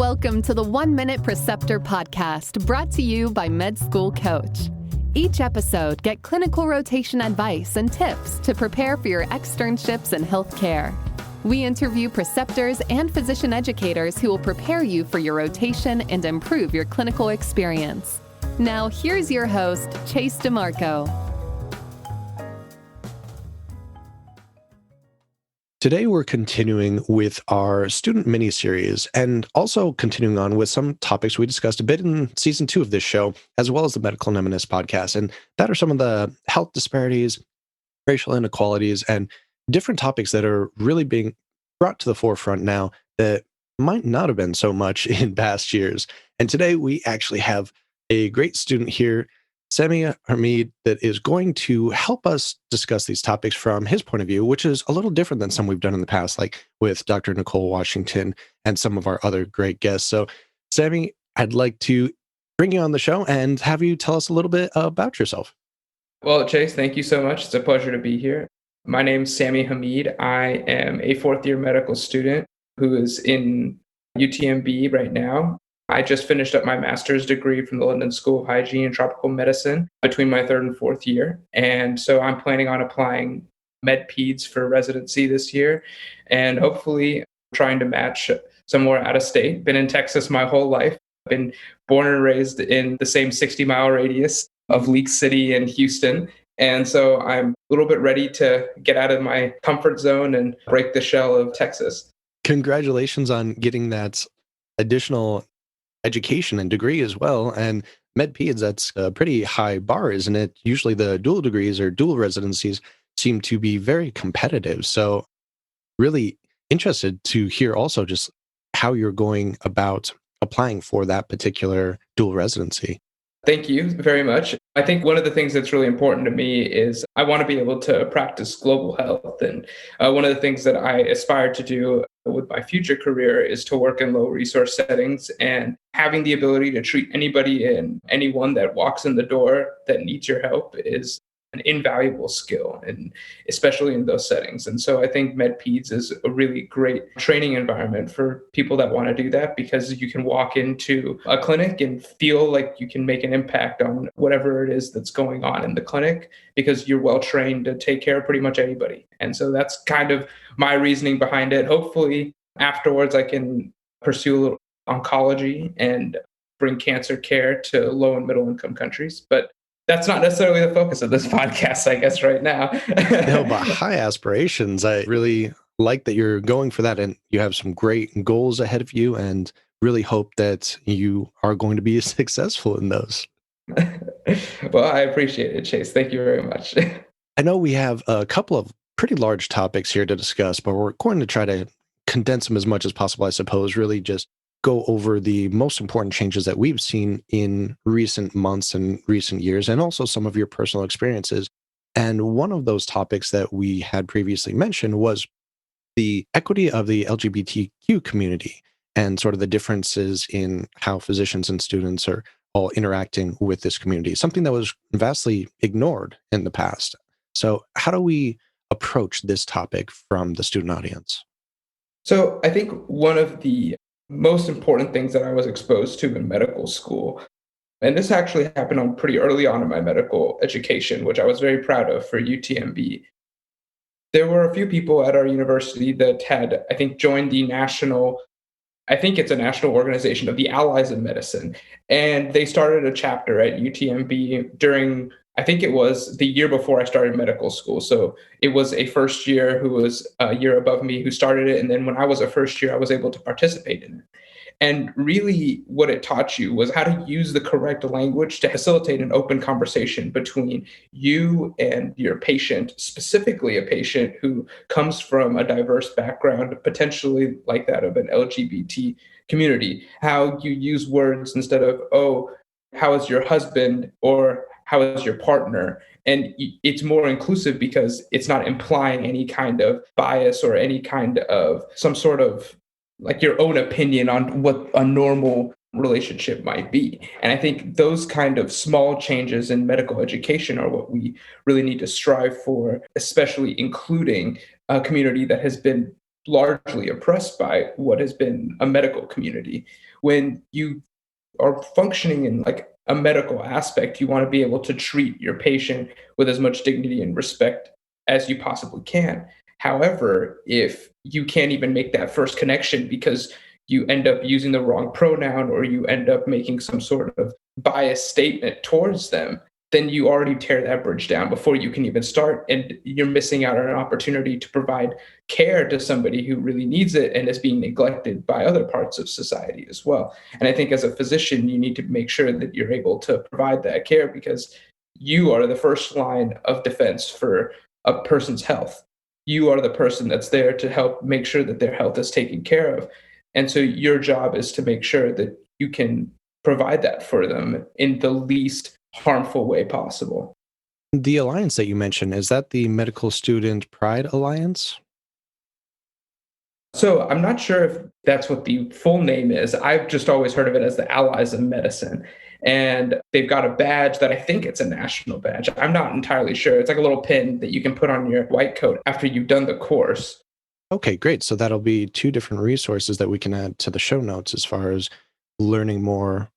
Welcome to the 1 Minute Preceptor podcast, brought to you by Med School Coach. Each episode, get clinical rotation advice and tips to prepare for your externships in healthcare. We interview preceptors and physician educators who will prepare you for your rotation and improve your clinical experience. Now, here's your host, Chase DeMarco. Today, we're continuing with our student mini-series and also continuing on with some topics we discussed a bit in season 2 of this show, as well as the Medical and M&S podcast. And that are some of the health disparities, racial inequalities, and different topics that are really being brought to the forefront now that might not have been so much in past years. And today, we actually have a great student here, Samee Hameed, that is going to help us discuss these topics from his point of view, which is a little different than some we've done in the past, like with Dr. Nicole Washington and some of our other great guests. So, Samee, I'd like to bring you on the show and have you tell us a little bit about yourself. Well, Chase, thank you so much. It's a pleasure to be here. My name's Samee Hameed. I am a fourth-year medical student who is in UTMB right now. I just finished up my master's degree from the London School of Hygiene and Tropical Medicine between my third and fourth year. And so I'm planning on applying med peds for residency this year and hopefully trying to match somewhere out of state. Been in Texas my whole life. Been born and raised in the same 60-mile radius of Leak City and Houston. And so I'm a little bit ready to get out of my comfort zone and break the shell of Texas. Congratulations on getting that additional education and degree as well. And med peds, that's a pretty high bar, isn't it? Usually the dual degrees or dual residencies seem to be very competitive. So really interested to hear also just how you're going about applying for that particular dual residency. Thank you very much. I think one of the things that's really important to me is I want to be able to practice global health. And one of the things that I aspire to do with my future career is to work in low resource settings, and having the ability to treat anybody and anyone that walks in the door that needs your help is an invaluable skill, and especially in those settings. And so I think MedPeds is a really great training environment for people that want to do that, because you can walk into a clinic and feel like you can make an impact on whatever it is that's going on in the clinic, because you're well trained to take care of pretty much anybody. And so that's kind of my reasoning behind it. Hopefully afterwards I can pursue a little oncology and bring cancer care to low and middle income countries. But that's not necessarily the focus of this podcast, I guess, right now. No, but high aspirations. I really like that you're going for that, and you have some great goals ahead of you, and really hope that you are going to be successful in those. Well, I appreciate it, Chase. Thank you very much. I know we have a couple of pretty large topics here to discuss, but we're going to try to condense them as much as possible, I suppose, really just go over the most important changes that we've seen in recent months and recent years, and also some of your personal experiences. And one of those topics that we had previously mentioned was the equity of the LGBTQ community and sort of the differences in how physicians and students are all interacting with this community, something that was vastly ignored in the past. So how do we approach this topic from the student audience? So I think one of the most important things that I was exposed to in medical school, and this actually happened on pretty early on in my medical education, which I was very proud of for UTMB. There were a few people at our university that had, I think, joined the it's a national organization of the Allies in Medicine. And they started a chapter at UTMB during, I think it was the year before I started medical school. So it was a first year who was a year above me who started it. And then when I was a first year, I was able to participate in it. And really what it taught you was how to use the correct language to facilitate an open conversation between you and your patient, specifically a patient who comes from a diverse background, potentially like that of an LGBT community. How you use words instead of, oh, how is your husband, or how is your partner? And it's more inclusive because it's not implying any kind of bias or any kind of some sort of like your own opinion on what a normal relationship might be. And I think those kind of small changes in medical education are what we really need to strive for, especially including a community that has been largely oppressed by what has been a medical community. When you are functioning in like a medical aspect, you want to be able to treat your patient with as much dignity and respect as you possibly can. However, if you can't even make that first connection because you end up using the wrong pronoun or you end up making some sort of biased statement towards them, then you already tear that bridge down before you can even start. And you're missing out on an opportunity to provide care to somebody who really needs it and is being neglected by other parts of society as well. And I think as a physician, you need to make sure that you're able to provide that care because you are the first line of defense for a person's health. You are the person that's there to help make sure that their health is taken care of. And so your job is to make sure that you can provide that for them in the least harmful way possible. The alliance that you mentioned, is that the Medical Student Pride Alliance? So I'm not sure if that's what the full name is. I've just always heard of it as the Allies of Medicine. And they've got a badge that I think it's a national badge. I'm not entirely sure. It's like a little pin that you can put on your white coat after you've done the course. Okay, great. So that'll be two different resources that we can add to the show notes as far as learning more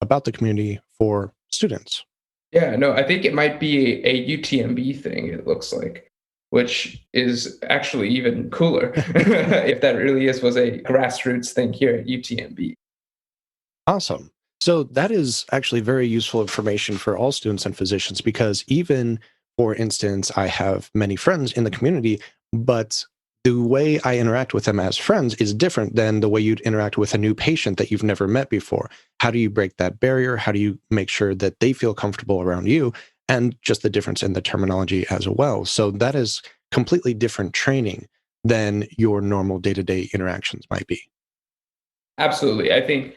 about the community for students. Yeah, no, I think it might be a UTMB thing, it looks like, which is actually even cooler if that really was a grassroots thing here at UTMB. Awesome. So that is actually very useful information for all students and physicians because even, for instance, I have many friends in the community, but the way I interact with them as friends is different than the way you'd interact with a new patient that you've never met before. How do you break that barrier? How do you make sure that they feel comfortable around you? And just the difference in the terminology as well. So that is completely different training than your normal day-to-day interactions might be. Absolutely. I think,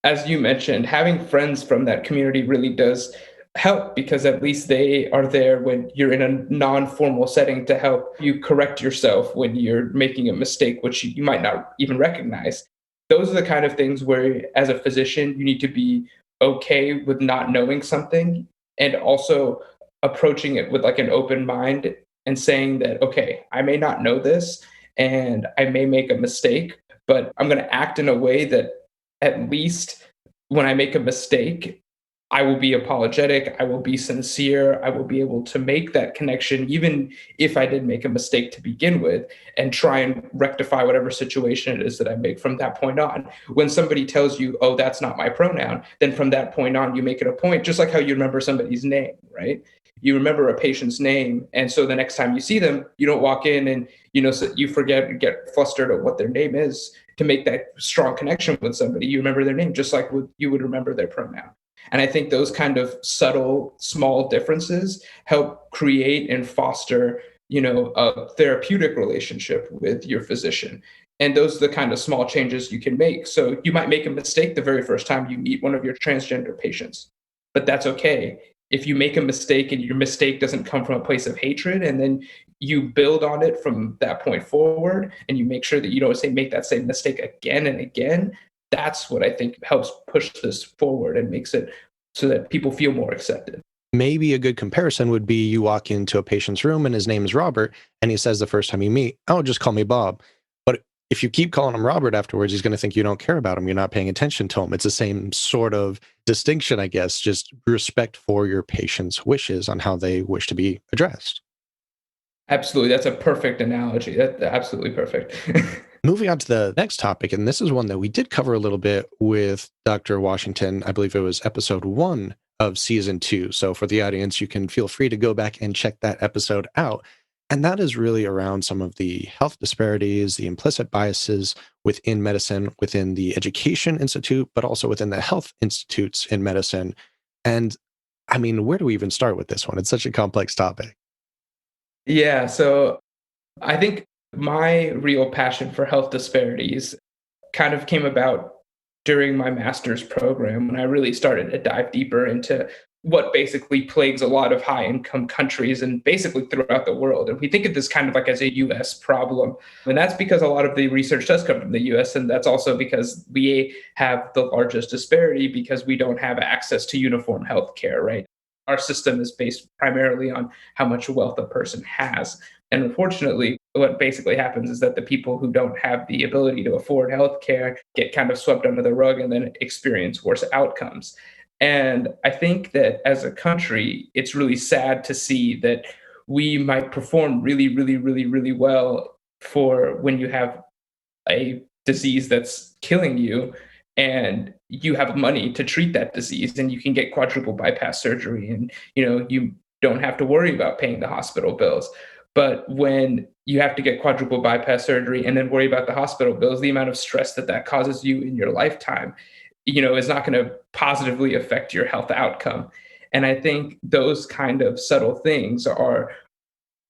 as you mentioned, having friends from that community really does help because at least they are there when you're in a non-formal setting to help you correct yourself when you're making a mistake, which you might not even recognize. Those are the kind of things where, as a physician, you need to be okay with not knowing something and also approaching it with like an open mind and saying that, okay, I may not know this and I may make a mistake, but I'm going to act in a way that at least when I make a mistake, I will be apologetic. I will be sincere. I will be able to make that connection, even if I did make a mistake to begin with, and try and rectify whatever situation it is that I make from that point on. When somebody tells you, oh, that's not my pronoun, then from that point on, you make it a point, just like how you remember somebody's name, right? You remember a patient's name. And so the next time you see them, you don't walk in and, so you forget and get flustered at what their name is to make that strong connection with somebody. You remember their name, just like you would remember their pronoun. And I think those kind of subtle, small differences help create and foster, a therapeutic relationship with your physician. And those are the kind of small changes you can make. So you might make a mistake the very first time you meet one of your transgender patients, but that's okay. If you make a mistake and your mistake doesn't come from a place of hatred, and then you build on it from that point forward, and you make sure that you don't make that same mistake again and again, that's what I think helps push this forward and makes it so that people feel more accepted. Maybe a good comparison would be you walk into a patient's room and his name is Robert, and he says the first time you meet, oh, just call me Bob. But if you keep calling him Robert afterwards, he's going to think you don't care about him. You're not paying attention to him. It's the same sort of distinction, I guess, just respect for your patient's wishes on how they wish to be addressed. Absolutely. That's a perfect analogy. That's absolutely perfect. Moving on to the next topic, and this is one that we did cover a little bit with Dr. Washington. I believe it was episode 1 of season 2. So for the audience, you can feel free to go back and check that episode out. And that is really around some of the health disparities, the implicit biases within medicine, within the education institute, but also within the health institutes in medicine. And I mean, where do we even start with this one? It's such a complex topic. Yeah. So I think my real passion for health disparities kind of came about during my master's program when I really started to dive deeper into what basically plagues a lot of high income countries and basically throughout the world. And we think of this kind of like as a US problem. And that's because a lot of the research does come from the US. And that's also because we have the largest disparity because we don't have access to uniform health care, right? our system is based primarily on how much wealth a person has. And unfortunately, what basically happens is that the people who don't have the ability to afford healthcare get kind of swept under the rug and then experience worse outcomes. And I think that as a country, it's really sad to see that we might perform really, really, really, really well for when you have a disease that's killing you and you have money to treat that disease and you can get quadruple bypass surgery and you don't have to worry about paying the hospital bills. But when you have to get quadruple bypass surgery and then worry about the hospital bills, the amount of stress that that causes you in your lifetime is not going to positively affect your health outcome. And I think those kind of subtle things are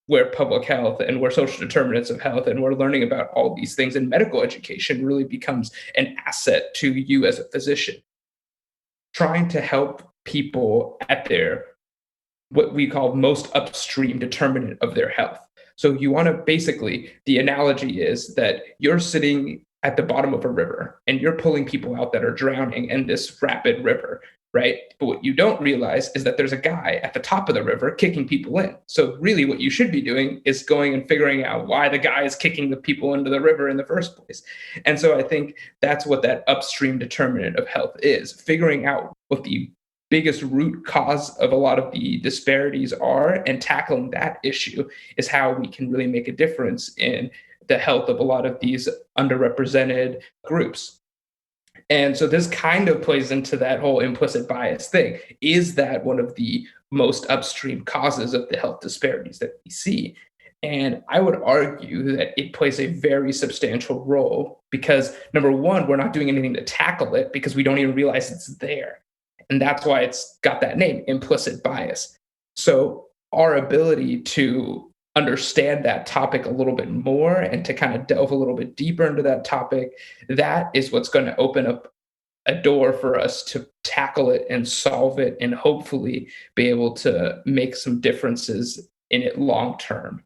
where public health and where social determinants of health and we're learning about all these things in medical education really becomes an asset to you as a physician. Trying to help people at their what we call most upstream determinant of their health. So you want to basically, the analogy is that you're sitting at the bottom of a river and you're pulling people out that are drowning in this rapid river, right? But what you don't realize is that there's a guy at the top of the river kicking people in. So really what you should be doing is going and figuring out why the guy is kicking the people into the river in the first place. And so I think that's what that upstream determinant of health is, figuring out what the biggest root cause of a lot of the disparities are, and tackling that issue is how we can really make a difference in the health of a lot of these underrepresented groups. And so this kind of plays into that whole implicit bias thing. Is that one of the most upstream causes of the health disparities that we see? And I would argue that it plays a very substantial role because, number one, we're not doing anything to tackle it because we don't even realize it's there. And that's why it's got that name, implicit bias. So our ability to understand that topic a little bit more and to kind of delve a little bit deeper into that topic, that is what's going to open up a door for us to tackle it and solve it and hopefully be able to make some differences in it long term.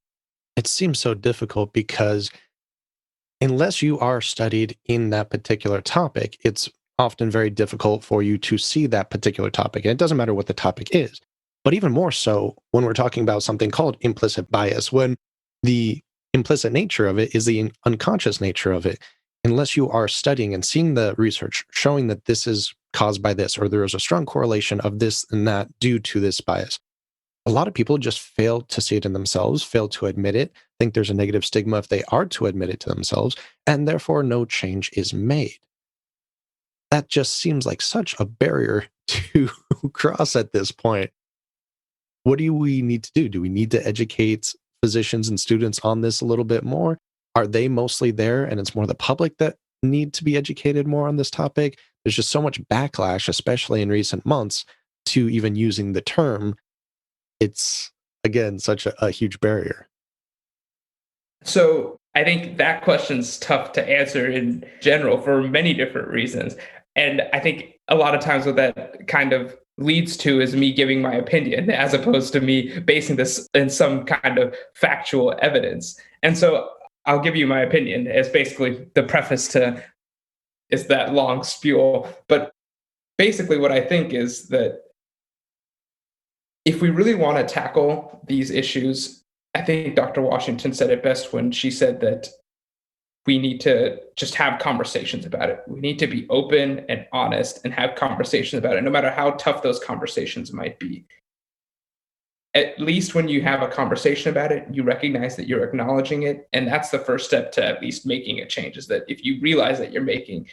It seems so difficult because unless you are studied in that particular topic, it's often very difficult for you to see that particular topic. And it doesn't matter what the topic is. But even more so when we're talking about something called implicit bias, when the implicit nature of it is the unconscious nature of it. Unless you are studying and seeing the research showing that this is caused by this, or there is a strong correlation of this and that due to this bias, a lot of people just fail to see it in themselves, fail to admit it, think there's a negative stigma if they are to admit it to themselves, and therefore no change is made. That just seems like such a barrier to cross at this point. What do we need to do? Do we need to educate physicians and students on this a little bit more? Are they mostly there and it's more the public that need to be educated more on this topic? There's just so much backlash, especially in recent months, to even using the term. It's, again, such a huge barrier. So I think that question's tough to answer in general for many different reasons. And I think a lot of times what that kind of leads to is me giving my opinion as opposed to me basing this in some kind of factual evidence. And so I'll give you my opinion as basically the preface to is that long spiel. But basically what I think is that if we really want to tackle these issues, I think Dr. Washington said it best when she said that we need to just have conversations about it. We need to be open and honest and have conversations about it, no matter how tough those conversations might be. At least when you have a conversation about it, you recognize that you're acknowledging it. And that's the first step to at least making a change, is that if you realize that you're making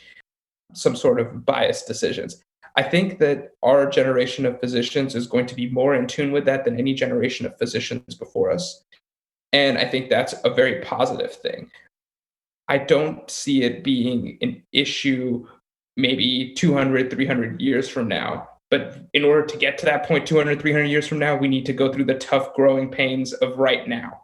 some sort of biased decisions. I think that our generation of physicians is going to be more in tune with that than any generation of physicians before us. And I think that's a very positive thing. I don't see it being an issue maybe 200, 300 years from now. But in order to get to that point 200, 300 years from now, we need to go through the tough growing pains of right now.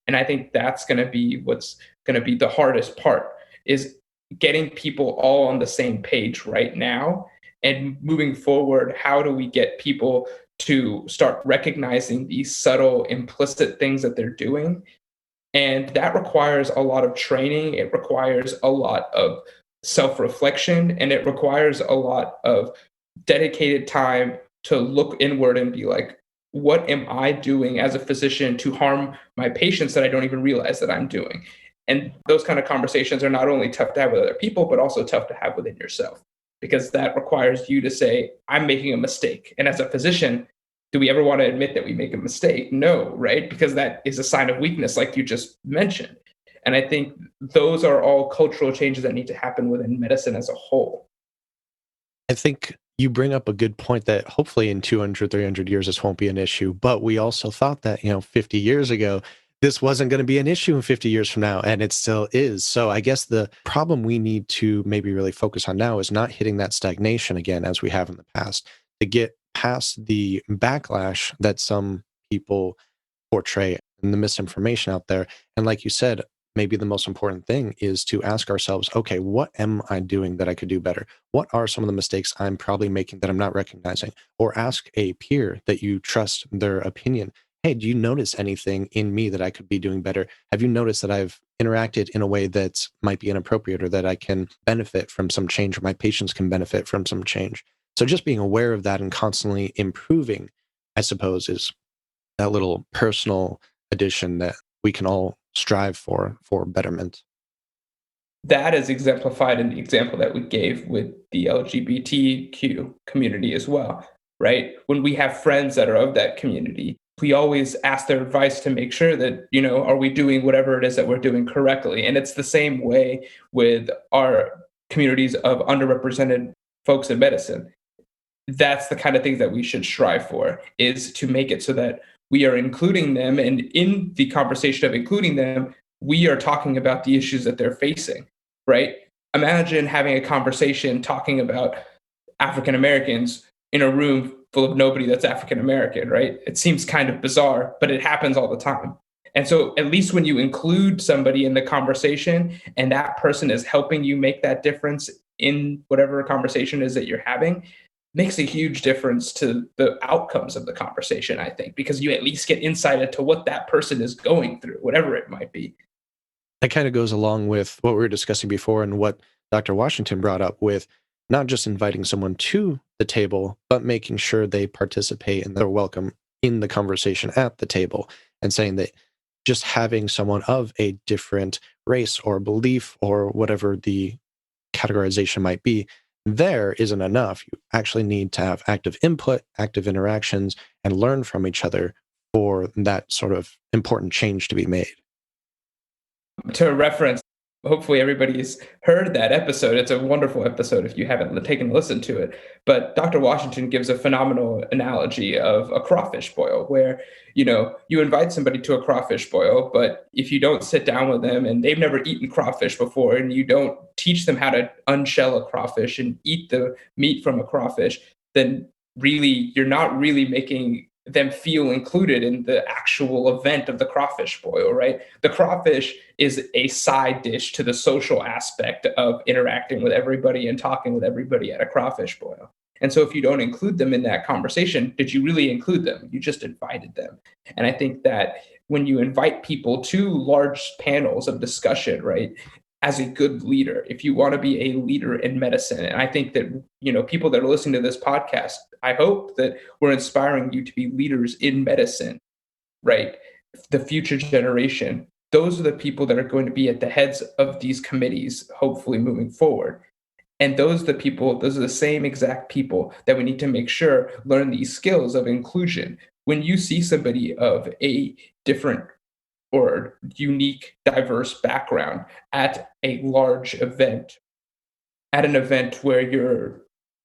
And I think that's going to be what's going to be the hardest part, is getting people all on the same page right now. And moving forward, how do we get people to start recognizing these subtle, implicit things that they're doing? And that requires a lot of training. It requires a lot of self-reflection, and it requires a lot of dedicated time to look inward and be like, what am I doing as a physician to harm my patients that I don't even realize that I'm doing? And those kind of conversations are not only tough to have with other people, but also tough to have within yourself, because that requires you to say, I'm making a mistake. And as a physician, do we ever want to admit that we make a mistake? No, right? Because that is a sign of weakness, like you just mentioned. And I think those are all cultural changes that need to happen within medicine as a whole. I think you bring up a good point that hopefully in 200, 300 years, this won't be an issue. But we also thought that, 50 years ago, this wasn't going to be an issue in 50 years from now, and it still is. So I guess the problem we need to maybe really focus on now is not hitting that stagnation again, as we have in the past, to get past the backlash that some people portray and the misinformation out there. And like you said, maybe the most important thing is to ask ourselves, okay, what am I doing that I could do better? What are some of the mistakes I'm probably making that I'm not recognizing? Or ask a peer that you trust their opinion. Hey, do you notice anything in me that I could be doing better? Have you noticed that I've interacted in a way that might be inappropriate, or that I can benefit from some change, or my patients can benefit from some change? So just being aware of that and constantly improving, I suppose, is that little personal addition that we can all strive for betterment. That is exemplified in the example that we gave with the LGBTQ community as well, right? When we have friends that are of that community, we always ask their advice to make sure that, are we doing whatever it is that we're doing correctly? And it's the same way with our communities of underrepresented folks in medicine. That's the kind of thing that we should strive for, is to make it so that we are including them. And in the conversation of including them, we are talking about the issues that they're facing, right? Imagine having a conversation talking about African Americans in a room full of nobody that's African American, right? It seems kind of bizarre, but it happens all the time. And so at least when you include somebody in the conversation and that person is helping you make that difference in whatever conversation is that you're having, makes a huge difference to the outcomes of the conversation, I think, because you at least get insight into what that person is going through, whatever it might be. That kind of goes along with what we were discussing before and what Dr. Washington brought up, with not just inviting someone to the table, but making sure they participate and they're welcome in the conversation at the table, and saying that just having someone of a different race or belief or whatever the categorization might be there isn't enough. You actually need to have active input, active interactions, and learn from each other for that sort of important change to be made. To reference, hopefully everybody's heard that episode. It's a wonderful episode if you haven't taken a listen to it. But Dr. Washington gives a phenomenal analogy of a crawfish boil, where, you invite somebody to a crawfish boil, but if you don't sit down with them and they've never eaten crawfish before, and you don't teach them how to unshell a crawfish and eat the meat from a crawfish, then really you're not really making them feel included in the actual event of the crawfish boil, right? The crawfish is a side dish to the social aspect of interacting with everybody and talking with everybody at a crawfish boil. And so if you don't include them in that conversation, did you really include them? You just invited them. And I think that when you invite people to large panels of discussion, right, as a good leader, if you want to be a leader in medicine, and I think that, people that are listening to this podcast, I hope that we're inspiring you to be leaders in medicine, right? The future generation, those are the people that are going to be at the heads of these committees, hopefully moving forward. And those are the same exact people that we need to make sure learn these skills of inclusion. When you see somebody of a different or unique, diverse background at a large event, at an event where you're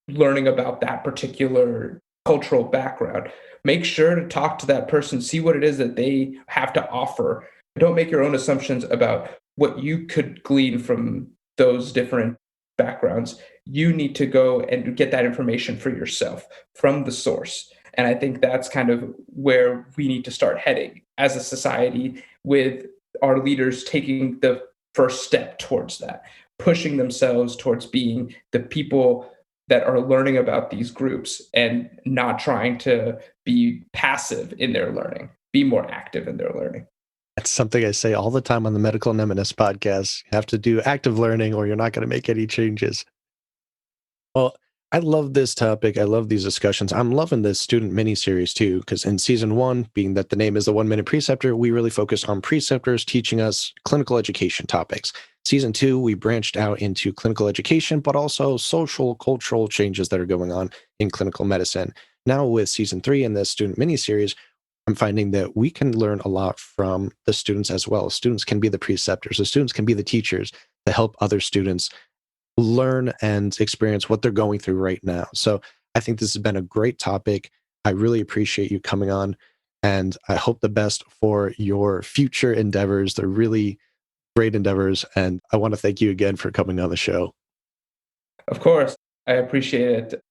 learning about that particular cultural background, make sure to talk to that person, see what it is that they have to offer. Don't make your own assumptions about what you could glean from those different backgrounds. You need to go and get that information for yourself from the source. And I think that's kind of where we need to start heading as a society, with our leaders taking the first step towards that, pushing themselves towards being the people that are learning about these groups and not trying to be passive in their learning, be more active in their learning. That's something I say all the time on the Medical Nemesis podcast. You have to do active learning or you're not going to make any changes. Well, I love this topic. I love these discussions. I'm loving this student mini-series too, because in season 1, being that the name is the 1 Minute Preceptor, we really focused on preceptors teaching us clinical education topics. Season 2, we branched out into clinical education, but also social, cultural changes that are going on in clinical medicine. Now with season 3 in this student mini-series, I'm finding that we can learn a lot from the students as well. Students can be the preceptors. The students can be the teachers to help other students learn and experience what they're going through right now. So I think this has been a great topic. I really appreciate you coming on, and I hope the best for your future endeavors. They're really great endeavors, and I want to thank you again for coming on the show. Of course, I appreciate it.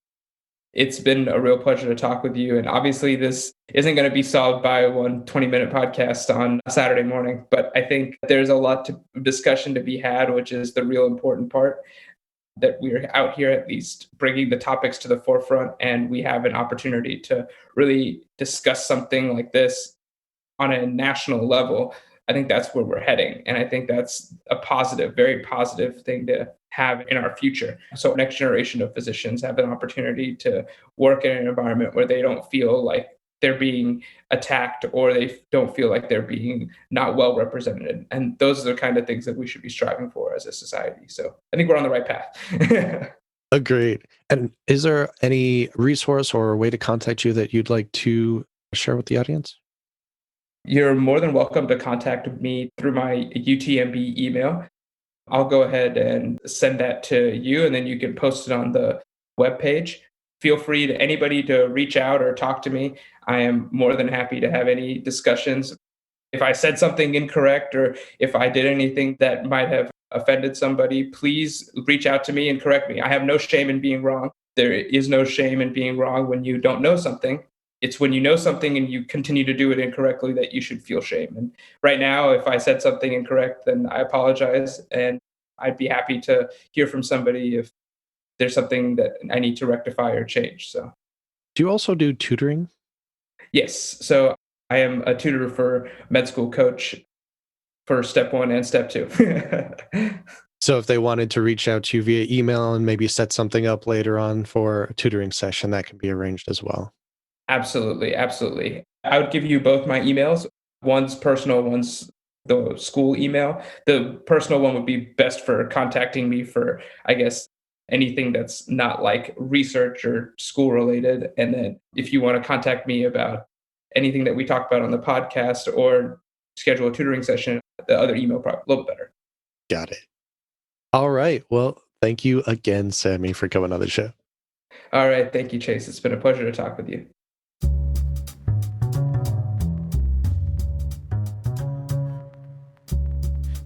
It's been a real pleasure to talk with you. And obviously, this isn't going to be solved by one 20-minute podcast on Saturday morning. But I think there's a lot of discussion to be had, which is the real important part, that we're out here at least bringing the topics to the forefront. And we have an opportunity to really discuss something like this on a national level. I think that's where we're heading. And I think that's a positive, very positive thing to have in our future. So next generation of physicians have an opportunity to work in an environment where they don't feel like they're being attacked, or they don't feel like they're being not well represented. And those are the kind of things that we should be striving for as a society. So I think we're on the right path. Agreed. And is there any resource or way to contact you that you'd like to share with the audience? You're more than welcome to contact me through my UTMB email. I'll go ahead and send that to you, and then you can post it on the webpage. Feel free to anybody to reach out or talk to me. I am more than happy to have any discussions. If I said something incorrect, or if I did anything that might have offended somebody, please reach out to me and correct me. I have no shame in being wrong. There is no shame in being wrong when you don't know something. It's when you know something and you continue to do it incorrectly that you should feel shame. And right now, if I said something incorrect, then I apologize. And I'd be happy to hear from somebody if there's something that I need to rectify or change. So, do you also do tutoring? Yes. So I am a tutor for med school coach for step 1 and step 2. So if they wanted to reach out to you via email and maybe set something up later on for a tutoring session, that can be arranged as well. Absolutely. Absolutely. I would give you both my emails. One's personal, one's the school email. The personal one would be best for contacting me for, I guess, anything that's not like research or school related. And then if you want to contact me about anything that we talked about on the podcast or schedule a tutoring session, the other email probably a little better. Got it. All right. Well, thank you again, Samee, for coming on the show. All right. Thank you, Chase. It's been a pleasure to talk with you.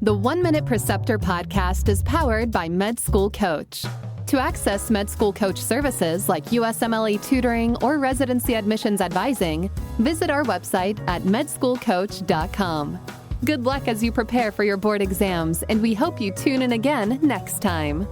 The 1 Minute Preceptor podcast is powered by Med School Coach. To access Med School Coach services like USMLE tutoring or residency admissions advising, visit our website at medschoolcoach.com. Good luck as you prepare for your board exams, and we hope you tune in again next time.